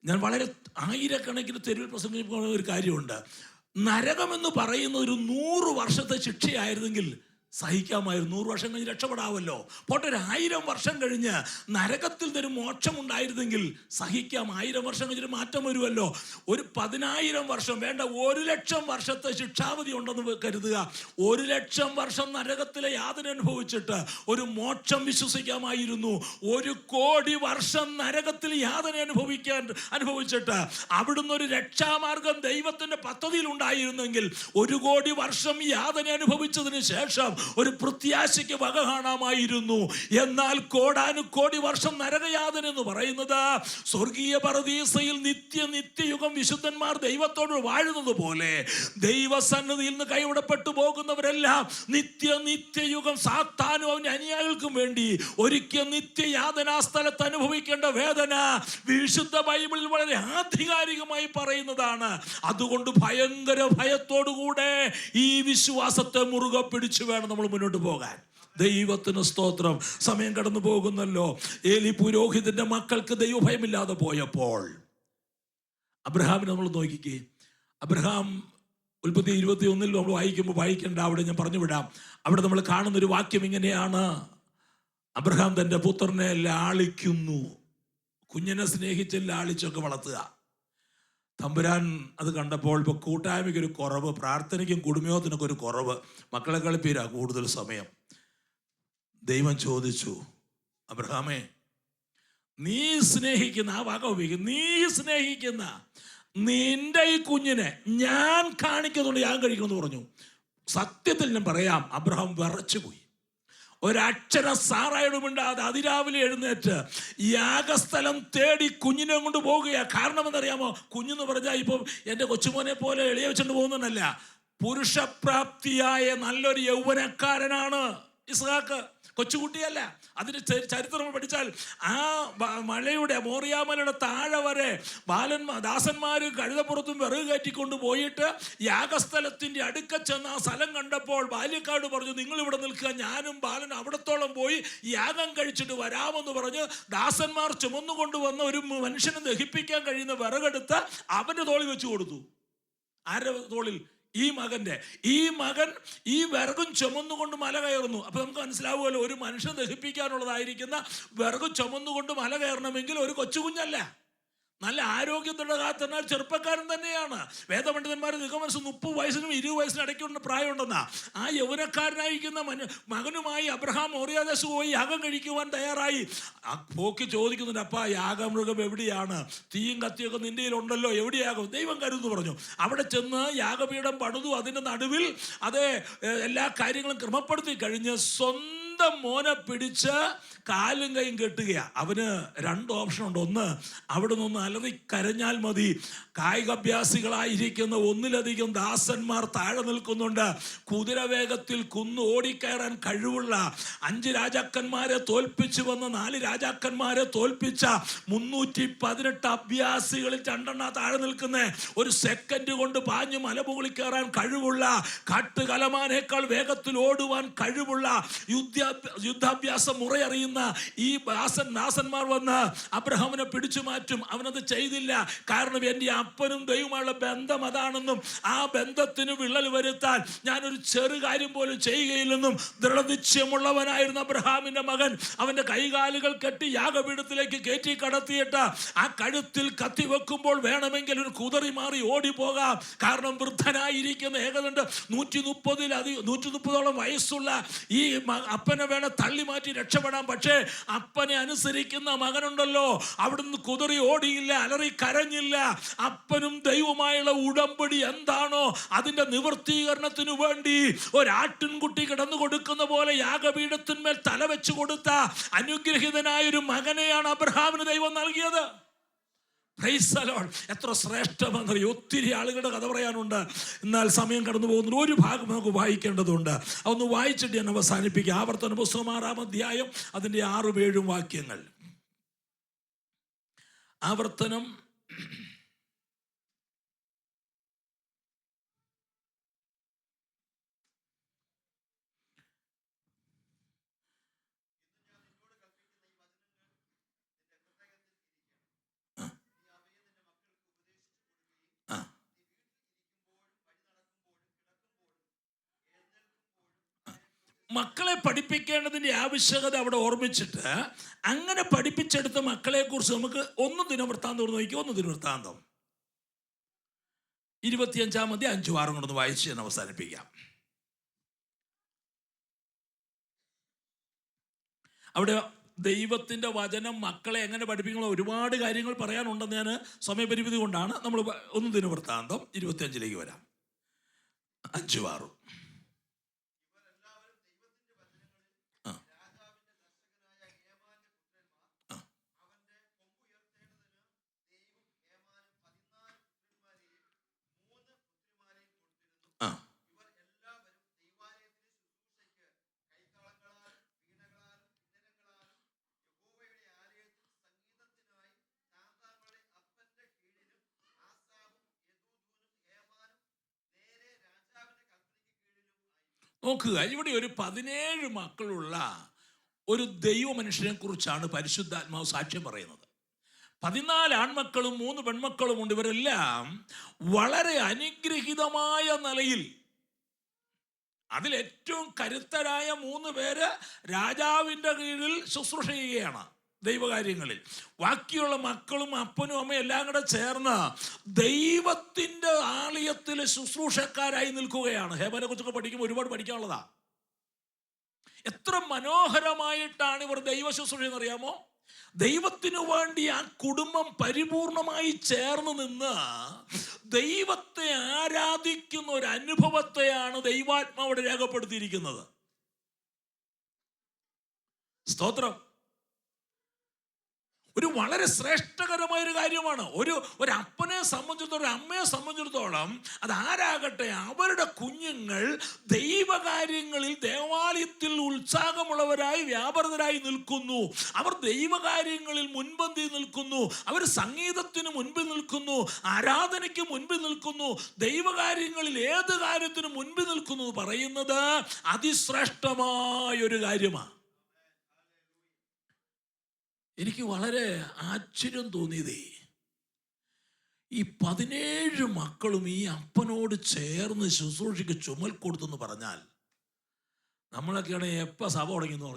ഞാൻ വളരെ ആയിരക്കണക്കിന് തെരുവിൽ പ്രസംഗിക്കുന്ന ഒരു കാര്യമുണ്ട്. നരകമെന്ന് പറയുന്ന ഒരു 100 വർഷത്തെ ശിക്ഷയായിരുന്നെങ്കിൽ സഹിക്കാമായിരുന്നു. 100 വർഷം കഴിഞ്ഞ് രക്ഷപ്പെടാമല്ലോ. പോട്ടെ, 1000 വർഷം കഴിഞ്ഞ് നരകത്തിൽ നിന്നൊരു മോക്ഷം ഉണ്ടായിരുന്നെങ്കിൽ സഹിക്കാം. 1000 വർഷം കഴിഞ്ഞൊരു മാറ്റം വരുമല്ലോ. ഒരു 10,000 വർഷം വേണ്ട, 1,00,000 വർഷത്തെ ശിക്ഷാവധി ഉണ്ടെന്ന് കരുതുക. 1,00,000 വർഷം നരകത്തിലെ യാതന അനുഭവിച്ചിട്ട് ഒരു മോക്ഷം വിശ്വസിക്കാമായിരുന്നു. 1,00,00,000 വർഷം നരകത്തിൽ യാതന അനുഭവിച്ചിട്ട് അവിടുന്ന് ഒരു രക്ഷാമാർഗം ദൈവത്തിന്റെ പദ്ധതിയിൽ ഉണ്ടായിരുന്നെങ്കിൽ 1,00,00,000 വർഷം യാതന അനുഭവിച്ചതിന് ശേഷം ഒരു പ്രത്യാശയ്ക്ക് വക കാണാമായിരുന്നു. എന്നാൽ കോടാനുകോടി വർഷം നരകയാതന എന്ന് പറയുന്നത് സ്വർഗീയ പറുദീസയിൽ നിത്യയുഗം വിശുദ്ധന്മാർ ദൈവത്തോട് വാഴുന്നത് പോലെ ദൈവസന്നിധിയിൽ നിന്ന് കൈവിടപ്പെട്ടു പോകുന്നവരെല്ലാം നിത്യയുഗം സാത്താനും അവന്റെ അനുയായികൾക്കും വേണ്ടി ഒരിക്കൽ നിത്യയാതനാ സ്ഥലത്ത് അനുഭവിക്കേണ്ട വേദന വിശുദ്ധ ബൈബിളിൽ വളരെ ആധികാരികമായി പറയുന്നതാണ്. അതുകൊണ്ട് ഭയങ്കര ഭയത്തോടുകൂടെ ഈ വിശ്വാസത്തെ മുറുകെ പിടിച്ചു വേണം നമ്മൾ മുന്നോട്ട് പോകാൻ. ദൈവത്തിന് സ്തോത്രം. സമയം കടന്നു പോകുന്നല്ലോ. ഏലി പുരോഹിതന്റെ മക്കൾക്ക് ദൈവഭയമില്ലാതെ പോയപ്പോൾ അബ്രഹാമിനെ നമ്മൾ നോക്കിക്കേ. അബ്രഹാം ഉൽപ്പത്തി 21 നമ്മൾ വായിക്കേണ്ട, അവിടെ ഞാൻ പറഞ്ഞു വിടാം. അവിടെ നമ്മൾ കാണുന്നൊരു വാക്യം ഇങ്ങനെയാണ്: അബ്രഹാം തൻ്റെ പുത്രനെ ലാളിക്കുന്നു. കുഞ്ഞിനെ സ്നേഹിച്ച് ലാളിച്ചൊക്കെ വളർത്തുക. തമ്പുരാൻ അത് കണ്ടപ്പോൾ ഇപ്പോൾ കൂട്ടായ്മയ്ക്കൊരു കുറവ്, പ്രാർത്ഥനയ്ക്കും കുടുംബത്തിനൊക്കെ ഒരു കുറവ്, മക്കളെ കളിപ്പീരാ കൂടുതൽ സമയം. ദൈവം ചോദിച്ചു, അബ്രഹാമേ, നീ സ്നേഹിക്കുന്ന, ആ വാക്യം ഉപയോഗിക്കും, നീ സ്നേഹിക്കുന്ന നിന്റെ ഈ കുഞ്ഞിനെ ഞാൻ കാണിക്കുന്നുണ്ട്, ഞാൻ കഴിക്കുമെന്ന് പറഞ്ഞു. സത്യത്തിൽ ഞാൻ പറയാം, അബ്രഹാം വിറച്ചുപോയി. ഒരക്ഷരം സാറായിടുമിണ്ടാതെ അതിരാവിലെ എഴുന്നേറ്റ് യാഗസ്ഥലം തേടി കുഞ്ഞിനെ കൊണ്ട് പോകുകയാണ്. കാരണം എന്നറിയാമോ? കുഞ്ഞെന്ന് പറഞ്ഞാൽ ഇപ്പം എൻ്റെ കൊച്ചുമോനെ പോലെ എളിയ വെച്ചുകൊണ്ട് പോകുന്നതല്ല, പുരുഷപ്രാപ്തിയായ നല്ലൊരു യൗവനക്കാരനാണ് ഇസ്ഹാക്ക്. കൊച്ചുകുട്ടിയല്ല. അതിന് ചരിത്രം പഠിച്ചാൽ ആ മലയുടെ മോറിയാമലയുടെ താഴെ വരെ ദാസന്മാരും കഴുതപ്പുറത്തും വിറക് കയറ്റിക്കൊണ്ട് പോയിട്ട് യാഗസ്ഥലത്തിൻ്റെ അടുക്ക ചെന്ന് ആ സ്ഥലം കണ്ടപ്പോൾ ബാല്യക്കാരോട് പറഞ്ഞു, നിങ്ങൾ ഇവിടെ നിൽക്കുക, ഞാനും ബാലൻ അവിടത്തോളം പോയി യാഗം കഴിച്ചിട്ട് വരാമെന്ന് പറഞ്ഞ് ദാസന്മാർ ചുമന്നുകൊണ്ടുവന്ന ഒരു മനുഷ്യനെ ദഹിപ്പിക്കാൻ കഴിയുന്ന വിറകെടുത്ത് അവൻ്റെ തോളിൽ വെച്ച് കൊടുത്തു. ആരുടെ തോളിൽ? ഈ മകൻ ഈ വിറകും ചുമന്നുകൊണ്ട് മല കയറുന്നു. അപ്പൊ നമുക്ക് മനസ്സിലാവുമല്ലോ, ഒരു മനുഷ്യൻ ദഹിപ്പിക്കാനുള്ളതായിരിക്കുന്ന വിറക് ചുമന്നുകൊണ്ട് മല കയറണമെങ്കിൽ ഒരു കൊച്ചുകുഞ്ഞല്ല, നല്ല ആരോഗ്യത്തോടെ കാത്തനാൽ ചെറുപ്പക്കാരൻ തന്നെയാണ്. വേദപണ്ഡിതന്മാർ നിഗമനസ് 30 വയസ്സിനും 20 വയസ്സിനും ഇടയ്ക്കുള്ള പ്രായമുണ്ടെന്നാ. ആ യൗവനക്കാരനായിരിക്കുന്ന മകനുമായി അബ്രഹാം മോറിയാദേശ് പോയി യാഗം കഴിക്കുവാൻ തയ്യാറായി. ആ പോക്കി ചോദിക്കുന്നുണ്ട്, അപ്പാ യാഗമൃഗം എവിടെയാണ്? തീയും കത്തിയൊക്കെ നിന്റെ കയ്യിലുണ്ടല്ലോ, എവിടെയാകും? ദൈവം കരുതെന്ന് പറഞ്ഞു. അവിടെ ചെന്ന് യാഗപീഠം പണിതു. അതിൻ്റെ നടുവിൽ അത് എല്ലാ കാര്യങ്ങളും ക്രമപ്പെടുത്തി കഴിഞ്ഞ് സ്വന്തം സ്വന്തം മോനെ പിടിച്ച് കാലും കൈയും കെട്ടുകയാ. അവന് രണ്ട് ഓപ്ഷൻ ഉണ്ട്. ഒന്ന്, അവിടെ നിന്ന് അലറി കരഞ്ഞാൽ മതി. കായികാഭ്യാസികളായിരിക്കുന്ന ഒന്നിലധികം ദാസന്മാർ താഴെ നിൽക്കുന്നുണ്ട്. കുതിരവേഗത്തിൽ കുന്ന് ഓടിക്കയറാൻ കഴിവുള്ള 5 രാജാക്കന്മാരെ തോൽപ്പിച്ചു വന്ന 4 രാജാക്കന്മാരെ തോൽപ്പിച്ച 318 അഭ്യാസികളിൽ 2 താഴെ നിൽക്കുന്ന, ഒരു സെക്കൻഡ് കൊണ്ട് പാഞ്ഞു മലമുകളിൽ കയറാൻ കഴിവുള്ള, കാട്ടുകലമാനേക്കാൾ വേഗത്തിൽ ഓടുവാൻ കഴിവുള്ള, യുദ്ധാഭ്യാസം മുറയറിയുന്ന ഈ ദാസന്മാർ വന്ന് അബ്രഹാമിനെ പിടിച്ചു മാറ്റും. അവനത് ചെയ്തില്ല. കാരണം എൻ്റെ അപ്പനും ദൈവമുള്ള ബന്ധം അതാണെന്നും ആ ബന്ധത്തിന് വിള്ളൽ വരുത്താൻ ഞാനൊരു ചെറു കാര്യം പോലും ചെയ്യുകയില്ലെന്നും ദൃഢനിശ്ചയമുള്ളവനായിരുന്ന അബ്രഹാമിന്റെ മകൻ അവന്റെ കൈകാലുകൾ കെട്ടി യാഗപീഠത്തിലേക്ക് കയറ്റി കടത്തിയിട്ട് ആ കഴുത്തിൽ കത്തി വെക്കുമ്പോൾ വേണമെങ്കിൽ ഒരു കുതറി മാറി ഓടിപ്പോകാം. കാരണം വൃദ്ധനായിരിക്കുന്ന ഏകദണ്ട് 130 വയസ്സുള്ള ഈ അപ്പനെ വേണം തള്ളി മാറ്റി രക്ഷപ്പെടാൻ. പക്ഷേ അപ്പനെ അനുസരിക്കുന്ന മകനുണ്ടല്ലോ, അവിടുന്ന് കുതറി ഓടിയില്ല, അലറി കരഞ്ഞില്ല. അപ്പനും ദൈവവുമായുള്ള ഉടമ്പടി എന്താണോ അതിന്റെ നിവൃത്തീകരണത്തിനു വേണ്ടി ഒരാട്ടിൻകുട്ടി കിടന്നു കൊടുക്കുന്ന പോലെ യാഗപീഠത്തിന്മേൽ തല വെച്ചു കൊടുത്ത അനുഗ്രഹീതനായൊരു മകനെയാണ് അബ്രഹാമിന് ദൈവം നൽകിയത്. Praise the Lord. എത്ര ശ്രേഷ്ഠമെന്നറിയോ. ഒത്തിരി ആളുകളുടെ കഥ പറയാനുണ്ട്, എന്നാൽ സമയം കടന്നു പോകുന്ന ഒരു ഭാഗം നമുക്ക് വായിക്കേണ്ടതുണ്ട്. അതൊന്ന് വായിച്ചിട്ട് ഞാൻ അവസാനിപ്പിക്കാം. ആവർത്തന പുസ്തകം 6-ാം അധ്യായം അതിൻ്റെ 6-7 വാക്യങ്ങൾ. ആവർത്തനം മക്കളെ പഠിപ്പിക്കേണ്ടതിൻ്റെ ആവശ്യകത അവിടെ ഓർമ്മിച്ചിട്ട് അങ്ങനെ പഠിപ്പിച്ചെടുത്ത മക്കളെ കുറിച്ച് നമുക്ക് 1 ദിനവൃത്താന്തം നോക്കി. 1 ദിനവൃത്താന്തം 25-ാം അധ്യായം 5-6 കൊണ്ടൊന്ന് വായിച്ച് ഞാൻ അവസാനിപ്പിക്കാം. അവിടെ ദൈവത്തിൻ്റെ വചനം മക്കളെ എങ്ങനെ പഠിപ്പിക്കണം, ഒരുപാട് കാര്യങ്ങൾ പറയാനുണ്ടെന്ന് ഞാൻ സമയപരിമിതി കൊണ്ടാണ്. നമ്മൾ 1 ദിനവൃത്താന്തം 25-ലേക്ക് വരാം. 5-6. നോക്കുക, ഇവിടെ ഒരു 17 മക്കളുള്ള ഒരു ദൈവ മനുഷ്യനെ കുറിച്ചാണ് പരിശുദ്ധാത്മാവ് സാക്ഷ്യം പറയുന്നത്. 14 ആൺമക്കളും 3 പെൺമക്കളും ഉണ്ട്. ഇവരെല്ലാം വളരെ അനുഗ്രഹീതമായ നിലയിൽ, അതിലേറ്റവും കരുത്തരായ 3 പേര് രാജാവിൻ്റെ കീഴിൽ ശുശ്രൂഷ ചെയ്യുകയാണ് ദൈവകാര്യങ്ങളിൽ. ബാക്കിയുള്ള മക്കളും അപ്പനും അമ്മയും എല്ലാം കൂടെ ചേർന്ന് ദൈവത്തിൻ്റെ ആലയത്തിൽ ശുശ്രൂഷക്കാരായി നിൽക്കുകയാണ്. ഹേബനെ കുറിച്ചൊക്കെ പഠിക്കുമ്പോൾ ഒരുപാട് പഠിക്കാനുള്ളതാ. എത്ര മനോഹരമായിട്ടാണ് ഇവർ ദൈവ ശുശ്രൂഷ എന്നറിയാമോ? ദൈവത്തിനു വേണ്ടി ആ കുടുംബം പരിപൂർണമായി ചേർന്ന് നിന്ന് ദൈവത്തെ ആരാധിക്കുന്ന ഒരു അനുഭവത്തെയാണ് ദൈവാത്മാവിടെ രേഖപ്പെടുത്തിയിരിക്കുന്നത്. സ്തോത്രം. ഒരു വളരെ ശ്രേഷ്ഠകരമായൊരു കാര്യമാണ്. ഒരു അപ്പനെ സംബന്ധിച്ചിടത്തോളം, ഒരു അമ്മയെ സംബന്ധിച്ചിടത്തോളം, അതാരാകട്ടെ, അവരുടെ കുഞ്ഞുങ്ങൾ ദൈവകാര്യങ്ങളിൽ ദേവാലയത്തിൽ ഉത്സാഹമുള്ളവരായി വ്യാപൃതരായി നിൽക്കുന്നു. അവർ ദൈവകാര്യങ്ങളിൽ മുൻപന്തി നിൽക്കുന്നു. അവർ സംഗീതത്തിന് മുൻപിൽ നിൽക്കുന്നു, ആരാധനയ്ക്ക് മുൻപിൽ നിൽക്കുന്നു, ദൈവകാര്യങ്ങളിൽ ഏത് കാര്യത്തിനും മുൻപിൽ നിൽക്കുന്നു പറയുന്നത് അതിശ്രേഷ്ഠമായൊരു കാര്യമാണ്. എനിക്ക് വളരെ ആശ്ചര്യം തോന്നിയതേ, ഈ 17 മക്കളും ഈ അപ്പനോട് ചേർന്ന് ശുശ്രൂഷയ്ക്ക് ചുമൽ കൊടുത്തെന്ന് പറഞ്ഞാൽ, നമ്മളൊക്കെയാണ് എപ്പോൾ സഭ തുടങ്ങിയെന്ന്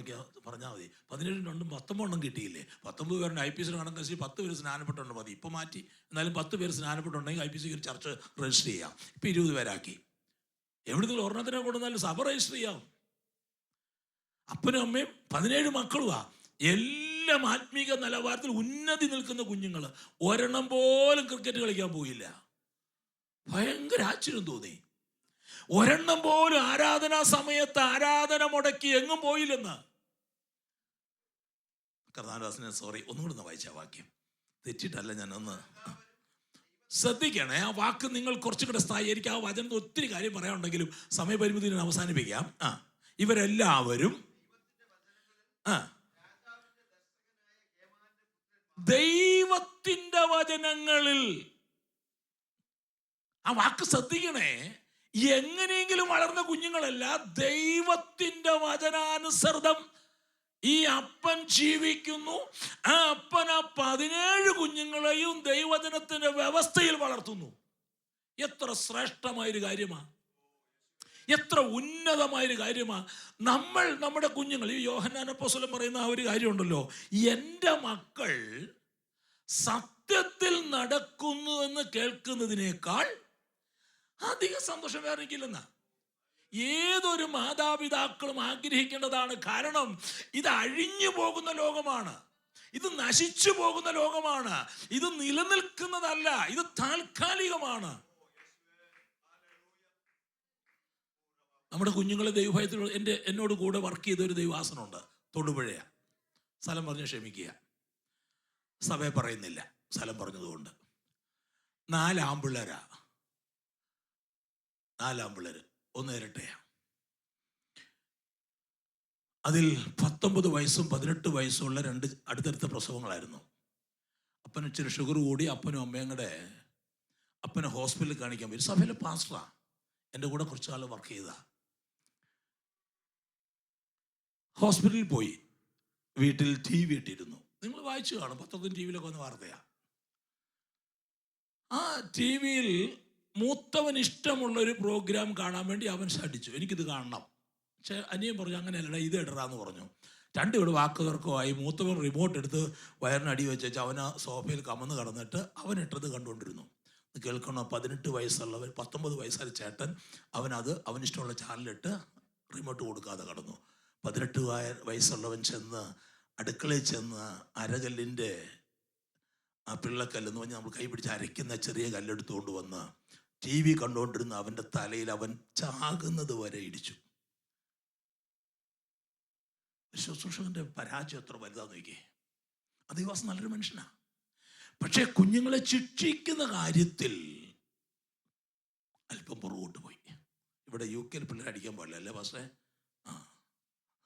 പറഞ്ഞാൽ മതി. 17 രണ്ടും 19 കിട്ടിയില്ലേ? 19 പേരുടെ IPC കണക്കനുസരിച്ച് 10 പേര് സ്നാനപ്പെട്ടുണ്ട് മതി. ഇപ്പോൾ മാറ്റി, എന്നാലും 10 പേര് സ്നാനപ്പെട്ടുണ്ടെങ്കിൽ IPC ചർച്ച് രജിസ്റ്റർ ചെയ്യാം. ഇപ്പം 20 പേരാക്കി. എവിടുന്ന് ഒരെണ്ണത്തിനെ കൊണ്ടുവന്നാലും സഭ രജിസ്റ്റർ ചെയ്യാം. അപ്പനും അമ്മയും 17 മക്കളുമാ. എല്ലാം ആത്മീക നിലവാരത്തിൽ ഉന്നതി നിൽക്കുന്ന കുഞ്ഞുങ്ങൾ. ഒരെണ്ണം പോലും ക്രിക്കറ്റ് കളിക്കാൻ പോയില്ല. ഭയങ്കര ആശ്ചര്യം തോന്നി. ഒരെണ്ണം പോലും ആരാധനാ സമയത്ത് ആരാധന മുടക്കി എങ്ങും പോയില്ലെന്ന്. കർത്താദാസനെ സോറി, ഒന്നും കൂടെ ഒന്ന് വായിച്ച വാക്യം തെറ്റിട്ടല്ല ഞാനൊന്ന് ശ്രദ്ധിക്കണേ. ആ വാക്ക് നിങ്ങൾ കുറച്ചും കൂടെ സ്ഥായി. എനിക്ക് ആ വചനത്തിൽ ഒത്തിരി കാര്യം പറയാനുണ്ടെങ്കിലും സമയപരിമിതി ഞാൻ അവസാനിപ്പിക്കാം. ഇവരെല്ലാവരും ദൈവത്തിന്റെ വചനങ്ങളിൽ, ആ വാക്ക് ശ്രദ്ധിക്കണേ, എങ്ങനെയെങ്കിലും വളർന്ന കുഞ്ഞുങ്ങളല്ല, ദൈവത്തിന്റെ വചനാനുസൃതം ഈ അപ്പൻ ജീവിക്കുന്നു. ആ അപ്പൻ ആ 17 കുഞ്ഞുങ്ങളെയും ദൈവവചനത്തിന്റെ വ്യവസ്ഥയിൽ വളർത്തുന്നു. എത്ര ശ്രേഷ്ഠമായൊരു കാര്യമാണ്, എത്ര ഉന്നതമായൊരു കാര്യമാണ്. നമ്മുടെ കുഞ്ഞുങ്ങൾ, ഈ യോഹന്നാൻ അപ്പോസ്തലൻ പറയുന്ന ആ ഒരു കാര്യമുണ്ടല്ലോ, എൻ്റെ മക്കൾ സത്യത്തിൽ നടക്കുന്നു എന്ന് കേൾക്കുന്നതിനേക്കാൾ അധിക സന്തോഷം വേറെ എനിക്കില്ലെന്നാ. ഏതൊരു മാതാപിതാക്കളും ആഗ്രഹിക്കേണ്ടതാണ്. കാരണം ഇത് അഴിഞ്ഞു പോകുന്ന ലോകമാണ്, ഇത് നശിച്ചു പോകുന്ന ലോകമാണ്, ഇത് നിലനിൽക്കുന്നതല്ല, ഇത് താൽക്കാലികമാണ്. നമ്മുടെ കുഞ്ഞുങ്ങളെ ദൈവഭയത്തിൽ എന്നോട് കൂടെ വർക്ക് ചെയ്ത ഒരു ദൈവാസനുണ്ട്, തൊടുപുഴയാ. സ്ഥലം പറഞ്ഞ് ക്ഷമിക്കുക, സഭയെ പറയുന്നില്ല, സ്ഥലം പറഞ്ഞതുകൊണ്ട്. 4 ആമ്പിള്ളേരാ, 4 ആമ്പിള്ളേര്, 1 ഇരട്ടയാ. അതിൽ 19 വയസ്സും 18 വയസ്സുള്ള 2 അടുത്തടുത്ത പ്രസവങ്ങളായിരുന്നു. അപ്പന് ഇച്ചിരി ഷുഗർ കൂടി. അപ്പനും അമ്മയും കൂടെ അപ്പനെ ഹോസ്പിറ്റലിൽ കാണിക്കാൻ പോയി. സഭയിലെ പാസ്റ്ററാ, എൻ്റെ കൂടെ കുറച്ച് കാലം വർക്ക് ചെയ്താ. ഹോസ്പിറ്റലിൽ പോയി, വീട്ടിൽ TV ഇട്ടിരുന്നു. നിങ്ങൾ വായിച്ചു കാണും, പത്രത്തിലും TV-ലൊക്കെ വന്ന വാർത്തയാ. ആ TV-യിൽ മൂത്തവൻ ഇഷ്ടമുള്ളൊരു പ്രോഗ്രാം കാണാൻ വേണ്ടി അവൻ ശഠിച്ചു, എനിക്കിത് കാണണം. പക്ഷെ അനിയൻ പറഞ്ഞു, അങ്ങനെയല്ലടാ, ഇത് ഇടറാന്ന് പറഞ്ഞു. 2 ഇവിടെ വാക്ക് തർക്കമായി. മൂത്തവൻ റിമോട്ട് എടുത്ത് വയറിനടി വെച്ച് അവൻ ആ സോഫയിൽ കമന്ന് കിടന്നിട്ട് അവൻ ഇട്ടത് കണ്ടുകൊണ്ടിരുന്നു. കേൾക്കണോ, 18 വയസ്സുള്ളവൻ, 19 വയസ്സായ ചേട്ടൻ, അവനിഷ്ടമുള്ള ചാനലിട്ട് റിമോട്ട് കൊടുക്കാതെ കടന്നു. 18 വയസ്സുള്ളവൻ ചെന്ന് അടുക്കളയിൽ ചെന്ന് അരകല്ലിൻ്റെ ആ പിള്ളക്കല്ലെന്ന് പറഞ്ഞാൽ നമ്മൾ കൈ പിടിച്ച് അരയ്ക്കുന്ന ചെറിയ കല്ലെടുത്തുകൊണ്ട് വന്ന് TV കണ്ടുകൊണ്ടിരുന്ന അവൻ്റെ തലയിൽ അവൻ ചാകുന്നത് വരെ ഇടിച്ചു. ശുശ്രൂഷകന്റെ പരാജയം എത്ര വലുതാന്ന് നോക്കിയേ. ആ ദൈവദാസൻ നല്ലൊരു മനുഷ്യനാണ്. പക്ഷെ കുഞ്ഞുങ്ങളെ ശിക്ഷിക്കുന്ന കാര്യത്തിൽ അല്പം പുറകോട്ട് പോയി. ഇവിടെ UK പിള്ളേർ അടിക്കാൻ പാടില്ല അല്ലേ പക്ഷേ?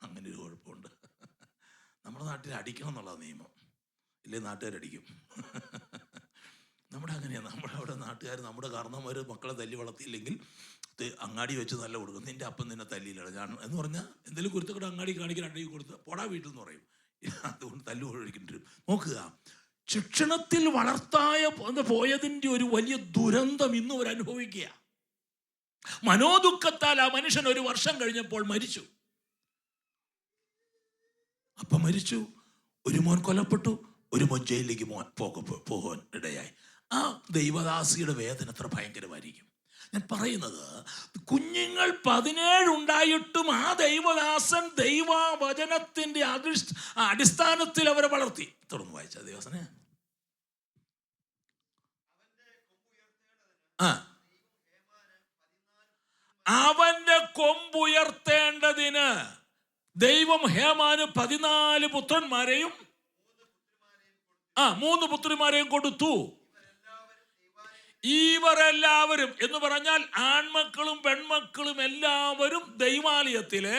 അങ്ങനെ ഒരു കുഴപ്പമുണ്ട്. നമ്മുടെ നാട്ടിൽ അടിക്കണം എന്നുള്ള നിയമം ഇല്ലേ, നാട്ടുകാരടിക്കും. നമ്മുടെ അങ്ങനെയാണ്. അവിടെ നാട്ടുകാർ, നമ്മുടെ കാരണവന്മാർ മക്കളെ തല്ലി വളർത്തിയില്ലെങ്കിൽ അങ്ങാടി വെച്ച് നല്ല കൊടുക്കും. നിൻ്റെ അപ്പം നിന്നെ തല്ലിയില്ല ഞാൻ എന്ന് പറഞ്ഞാൽ എന്തെങ്കിലും കുരുത്തക്കൂടെ അങ്ങാടി കാണിക്കാൻ അടി കൊടുത്ത് പോടാ വീട്ടിൽ എന്ന് പറയും. അതുകൊണ്ട് തല്ലു ഒഴിക്കേണ്ടി വരും. നോക്കുക, ശിക്ഷണത്തിൽ വളർത്തായ പോയതിൻ്റെ ഒരു വലിയ ദുരന്തം ഇന്നും അവർ അനുഭവിക്കുക. മനോദുഃഖത്താൽ ആ മനുഷ്യൻ 1 വർഷം കഴിഞ്ഞപ്പോൾ മരിച്ചു. അപ്പം മരിച്ചു. ഒരു മോൻ കൊല്ലപ്പെട്ടു, ഒരു മോൻ ജയിലിലേക്ക് പോകാൻ ഇടയായി. ആ ദൈവദാസിയുടെ വേദന എത്ര ഭയങ്കരമായിരിക്കും. ഞാൻ പറയുന്നത്, കുഞ്ഞുങ്ങൾ 17 ഉണ്ടായിട്ടും ആ ദൈവദാസൻ ദൈവവചനത്തിന്റെ അടിസ്ഥാനത്തിൽ അവരെ വളർത്തി. തുടർന്ന് വായിച്ച ദൈവദാസനെ, അവന്റെ കൊമ്പുയർത്തേണ്ടതിന് ദൈവം ഹേമാന് 14 പുത്രന്മാരെയും 3 പുത്രിമാരെയും കൊടുത്തു. ഇവരെല്ലാവരും എന്ന് പറഞ്ഞാൽ ആൺമക്കളും പെൺമക്കളും എല്ലാവരും ദൈവാലയത്തിലെ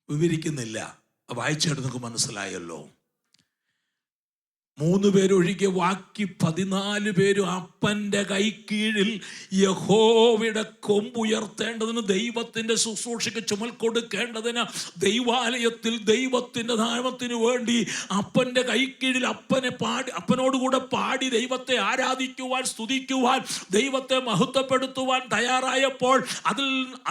വിവരിക്കുന്നില്ല, വായിച്ചെടുത്ത് നമുക്ക് മനസ്സിലായല്ലോ. 3 പേരൊഴികെ ബാക്കി 14 പേരും അപ്പൻ്റെ കൈക്കീഴിൽ യഹോവയുടെ കൊമ്പുയർത്തേണ്ടതിന്, ദൈവത്തിൻ്റെ ശുശ്രൂഷയ്ക്ക് ചുമൽ കൊടുക്കേണ്ടതിന്, ദൈവാലയത്തിൽ ദൈവത്തിൻ്റെ നാമത്തിന് വേണ്ടി അപ്പൻ്റെ കൈക്കീഴിൽ അപ്പനോടുകൂടെ പാടി ദൈവത്തെ ആരാധിക്കുവാൻ, സ്തുതിക്കുവാൻ, ദൈവത്തെ മഹത്വപ്പെടുത്തുവാൻ തയ്യാറായപ്പോൾ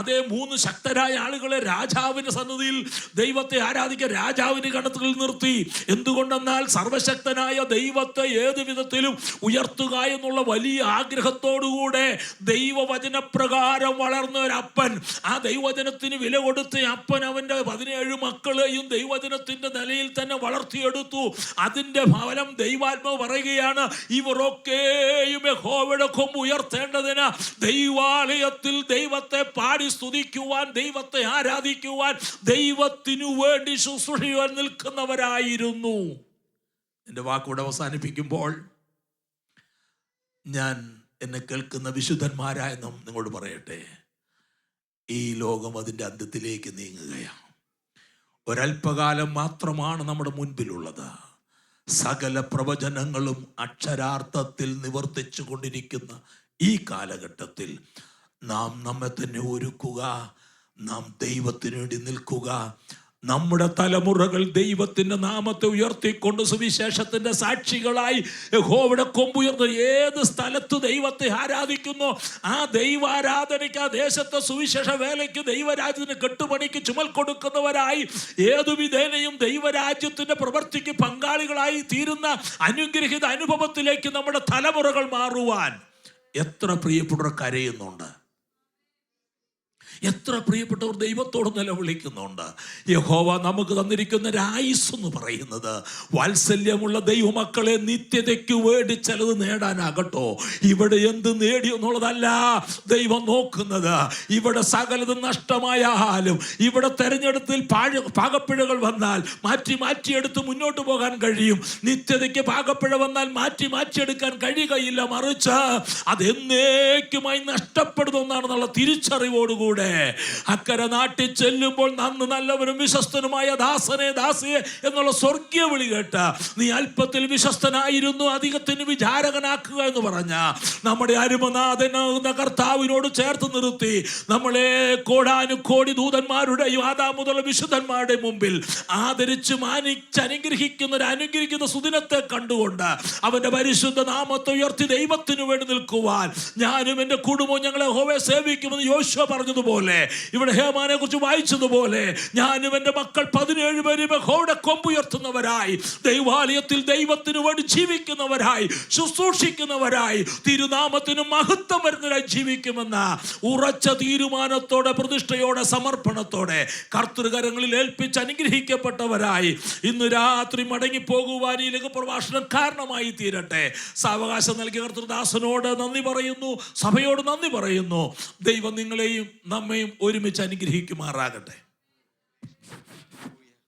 അതേ 3 ശക്തരായ ആളുകളെ രാജാവിൻ്റെ സന്നിധിയിൽ ദൈവത്തെ ആരാധിക്കാൻ രാജാവിൻ്റെ ഗണത്തിൽ നിർത്തി. എന്തുകൊണ്ടെന്നാൽ സർവശക്തനായ ദൈവമായ ദൈവത്തെ ഏത് വിധത്തിലും ഉയർത്തുക എന്നുള്ള വലിയ ആഗ്രഹത്തോടുകൂടെ ദൈവവചനപ്രകാരം വളർന്ന ഒരപ്പൻ, ആ ദൈവവചനത്തിന് വില കൊടുത്ത അപ്പൻ അവൻ്റെ 17 മക്കളെയും ദൈവവചനത്തിൻ്റെ നിലയിൽ തന്നെ വളർത്തിയെടുത്തു. അതിൻ്റെ ഫലം ദൈവാത്മാവ് പറയുകയാണ്, ഇവരൊക്കെയും യഹോവയുടെ കൊമ്പ് ഉയർത്തേണ്ടതിന് ദൈവാലയത്തിൽ ദൈവത്തെ പാടി സ്തുതിക്കുവാൻ, ദൈവത്തെ ആരാധിക്കുവാൻ, ദൈവത്തിനു വേണ്ടി ശുശ്രൂഷിക്കുവാൻ നിൽക്കുന്നവരായിരുന്നു. എൻ്റെ വാക്കുകൂടെ അവസാനിപ്പിക്കുമ്പോൾ ഞാൻ എന്നെ കേൾക്കുന്ന വിശുദ്ധന്മാരായ നിങ്ങളോട് പറയട്ടെ, ഈ ലോകം അതിൻ്റെ അന്ത്യത്തിലേക്ക് നീങ്ങുകയാണ്. ഒരല്പകാലം മാത്രമാണ് നമ്മുടെ മുൻപിലുള്ളത്. സകല പ്രവചനങ്ങളും അക്ഷരാർത്ഥത്തിൽ നിവർത്തിച്ചു കൊണ്ടിരിക്കുന്ന ഈ കാലഘട്ടത്തിൽ നാം നമ്മെ തന്നെ ഒരുക്കുക, നാം ദൈവത്തിനു വേണ്ടി നിൽക്കുക. നമ്മുടെ തലമുറകൾ ദൈവത്തിൻ്റെ നാമത്തെ ഉയർത്തിക്കൊണ്ട് സുവിശേഷത്തിൻ്റെ സാക്ഷികളായി യഹോവയുടെ കൊമ്പുയർന്ന് ഏത് സ്ഥലത്ത് ദൈവത്തെ ആരാധിക്കുന്നു, ആ ദൈവാരാധനയ്ക്ക്, ആ ദേശത്തെ സുവിശേഷ വേലയ്ക്ക്, ദൈവരാജ്യത്തിന് കെട്ടുപണിക്ക് ചുമൽ കൊടുക്കുന്നവരായി ഏതു വിധേനയും ദൈവരാജ്യത്തിൻ്റെ പ്രവൃത്തിക്ക് പങ്കാളികളായി തീരുന്ന അനുഗ്രഹിത അനുഭവത്തിലേക്ക് നമ്മുടെ തലമുറകൾ മാറുവാൻ എത്ര പ്രിയപ്പെട്ടവർ കരയുന്നുണ്ട്, എത്ര പ്രിയപ്പെട്ടവർ ദൈവത്തോട് നിലവിളിക്കുന്നുണ്ട്. യഹോവ നമുക്ക് തന്നിരിക്കുന്ന ഒരു ആയുസ് എന്ന് പറയുന്നത് വാത്സല്യമുള്ള ദൈവമക്കളെ നിത്യതയ്ക്ക് വേണ്ടി ചിലത് നേടാനാകട്ടോ. ഇവിടെ എന്ത് നേടി എന്നുള്ളതല്ല ദൈവം നോക്കുന്നത്. ഇവിടെ സകലതും നഷ്ടമായാലും, ഇവിടെ തെരഞ്ഞെടുത്തിൽ പാകപ്പിഴകൾ വന്നാൽ മാറ്റിയെടുത്ത് മുന്നോട്ട് പോകാൻ കഴിയും. നിത്യതയ്ക്ക് പാകപ്പിഴ വന്നാൽ മാറ്റിയെടുക്കാൻ കഴിയുകയില്ല. മറിച്ച് അതെന്നേക്കുമായി നഷ്ടപ്പെടുന്നതാണെന്നുള്ള തിരിച്ചറിവോടുകൂടെ അക്കരെ നാട്ടിൽ ചെല്ലുമ്പോൾ നന്ന് നല്ലവരും വിശ്വസ്തനുമായ ദാസനെ ദാസിയെ എന്നുള്ള സ്വർഗീയ വിളി കേട്ട, നീ അല്പത്തിൽ വിശ്വസ്തനായിരുന്നു, അധികത്തിന് വിചാരകനാക്കുക എന്ന് പറഞ്ഞ നമ്മുടെ അരുമനാഥന കർത്താവിനോട് ചേർത്ത് നിർത്തി നമ്മളെ കോടാനുകോടി ദൂതന്മാരുടെയും ആദാം മുതൽ വിശുദ്ധന്മാരുടെ മുമ്പിൽ ആദരിച്ച് മാനിച്ച് അനുഗ്രഹിക്കുന്ന സുദിനത്തെ കണ്ടുകൊണ്ട് അവന്റെ പരിശുദ്ധ നാമത്തെ ഉയർത്തി ദൈവത്തിനു വേണ്ടി നിൽക്കുവാൻ ഞാനും എൻ്റെ കുടുംബവും ഞങ്ങളെ യഹോവയെ സേവിക്കുമെന്ന് യോശുവ പറഞ്ഞതുപോലെ, ഇവിടെ ഹേമാനെ കുറിച്ച് വായിച്ചതുപോലെ, ഞാനും എൻ്റെ മക്കൾ 17 പേരും യഹോവയുടെ കൊമ്പുയർത്തുന്നവരായി, ദൈവാലയത്തിൽ ദൈവത്തിനു വേണ്ടി ജീവിക്കുന്നവരായി, ശുശ്രൂഷിക്കുന്നവരായി, തിരുനാമത്തിന് മഹത്വം വരുന്നവരായി ജീവിക്കുമെന്ന ഉറച്ച തീരുമാനത്തോടെ, പ്രതിഷ്ഠയോടെ, സമർപ്പണത്തോടെ കർത്തൃകരങ്ങളിൽ ഏൽപ്പിച്ച് അനുഗ്രഹിക്കപ്പെട്ടവരായി ഇന്ന് രാത്രി മടങ്ങിപ്പോകുവാൻ ഈ ലഘുപ്രഭാഷണം കാരണമായി തീരട്ടെ. സാവകാശം നൽകിയ കർത്തൃദാസനോട് നന്ദി പറയുന്നു, സഭയോട് നന്ദി പറയുന്നു. ദൈവം നിങ്ങളെയും നമ്മയും ഒരുമിച്ച് അനുഗ്രഹിക്കുമാറാകട്ടെ.